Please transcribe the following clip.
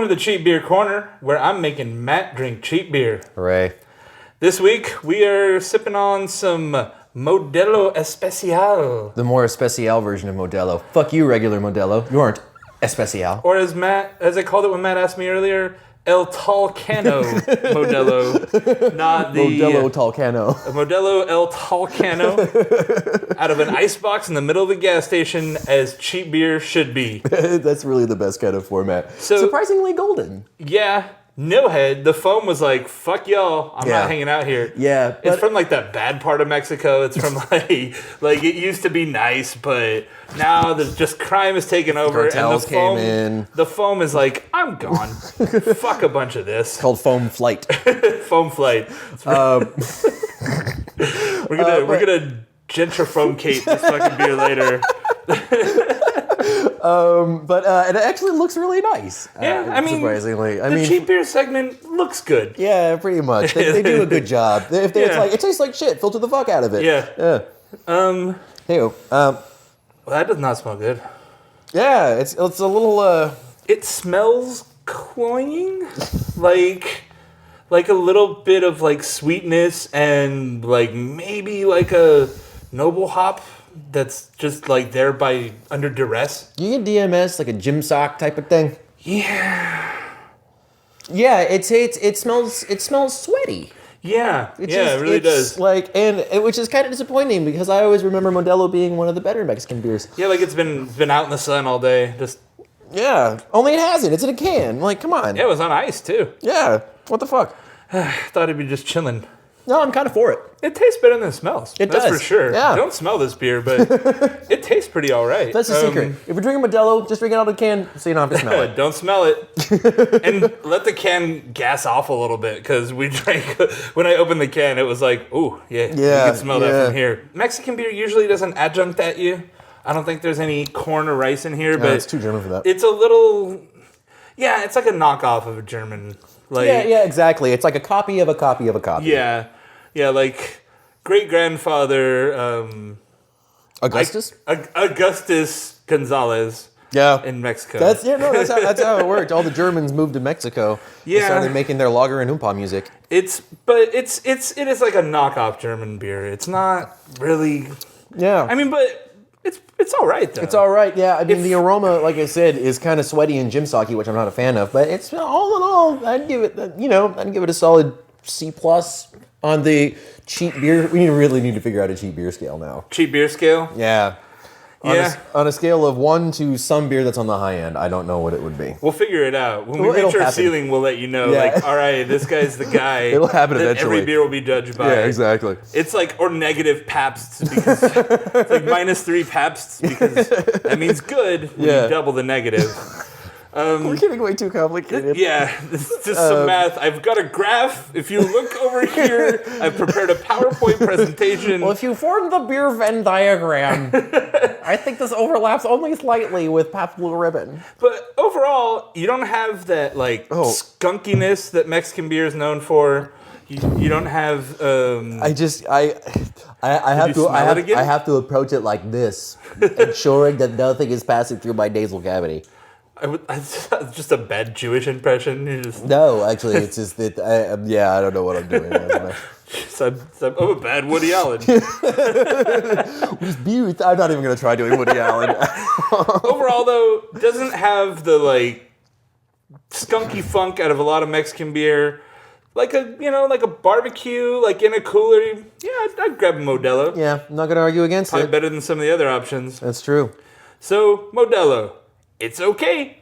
to the Cheap Beer Corner, where I'm making Matt drink cheap beer. Hooray. This week, we are sipping on some Modelo Especial. The more especial version of Modelo. Fuck you, regular Modelo. You aren't especial. Or as I called it when Matt asked me earlier, El Talcano Modelo. Not the... Modelo Talcano. Modelo El Talcano. Out of an icebox in the middle of the gas station, as cheap beer should be. That's really the best kind of format. So, surprisingly golden. Yeah. No head. The foam was like, fuck y'all, I'm not hanging out here. Yeah. It's from like that bad part of Mexico. It's from like it used to be nice, but now there's just crime is taking over. Cartels and the foam, came in. The foam is like, I'm gone. Fuck a bunch of this. It's called foam flight. Foam flight. We're gonna gentrifocate this fucking beer later. But it actually looks really nice. Yeah, I mean, surprisingly, the cheap beer segment looks good. Yeah, pretty much. They do a good job. It's like it tastes like shit. Filter the fuck out of it. Yeah. Hey, well, that does not smell good. Yeah, it's a little. It smells cloying, like a little bit of like sweetness and like maybe like a noble hop. That's just like there by under duress. You get DMS like a gym sock type of thing. Yeah. Yeah, it smells sweaty. Yeah, it really does. Like, which is kind of disappointing because I always remember Modelo being one of the better Mexican beers. Yeah, like it's been out in the sun all day. Just only it hasn't. It's in a can. Like, come on. Yeah, it was on ice too. Yeah, what the fuck? Thought it'd be just chilling. No, I'm kind of for it. It tastes better than it smells. That's does. for sure. Yeah. I don't smell this beer, but it tastes pretty all right. That's the secret. If you're drinking Modelo, just drink it out of the can so you don't have to smell it. Don't smell it. And let the can gas off a little bit, because we drank, when I opened the can, it was like, ooh, you can smell that from here. Mexican beer usually doesn't adjunct at you. I don't think there's any corn or rice in here, but it's too German for that. It's a little, it's like a knockoff of a German. Like, yeah, exactly. It's like a copy of a copy of a copy. Yeah, like great-grandfather... Augustus? Augustus Gonzalez in Mexico. That's how it worked. All the Germans moved to Mexico. They started making their lager and oompa music. It is like a knockoff German beer. It's not really... Yeah. I mean, but it's all right, though. It's all right, yeah. I mean, the aroma, like I said, is kind of sweaty and gym socky, which I'm not a fan of. But it's all in all, I'd give it a solid C+ on the cheap beer. We really need to figure out a cheap beer scale now. Cheap beer scale? Yeah. On a scale of 1 to some beer that's on the high end, I don't know what it would be. We'll figure it out. When we reach our ceiling, we'll let you know. Yeah. Like, all right, this guy's the guy. It'll happen eventually. Every beer will be judged by. Yeah, exactly. It's like, or negative Pabsts, because it's like -3 Pabsts, because that means good when you double the negative. We're getting way too complicated. Yeah, it's just some math. I've got a graph. If you look over here, I've prepared a PowerPoint presentation. Well, if you form the beer Venn diagram, I think this overlaps only slightly with Pabst Blue Ribbon. But overall, you don't have that skunkiness that Mexican beer is known for. You don't have. I have to approach it like this, ensuring that nothing is passing through my nasal cavity. It's just a bad Jewish impression. No, actually, it's just that I don't know what I'm doing. I'm a bad Woody Allen. I'm not even going to try doing Woody Allen. Overall, though, doesn't have the skunky funk out of a lot of Mexican beer. Like a barbecue, like in a cooler. Yeah, I'd grab a Modelo. Yeah, I'm not going to argue against Probably it. Better than some of the other options. That's true. So, Modelo. It's okay.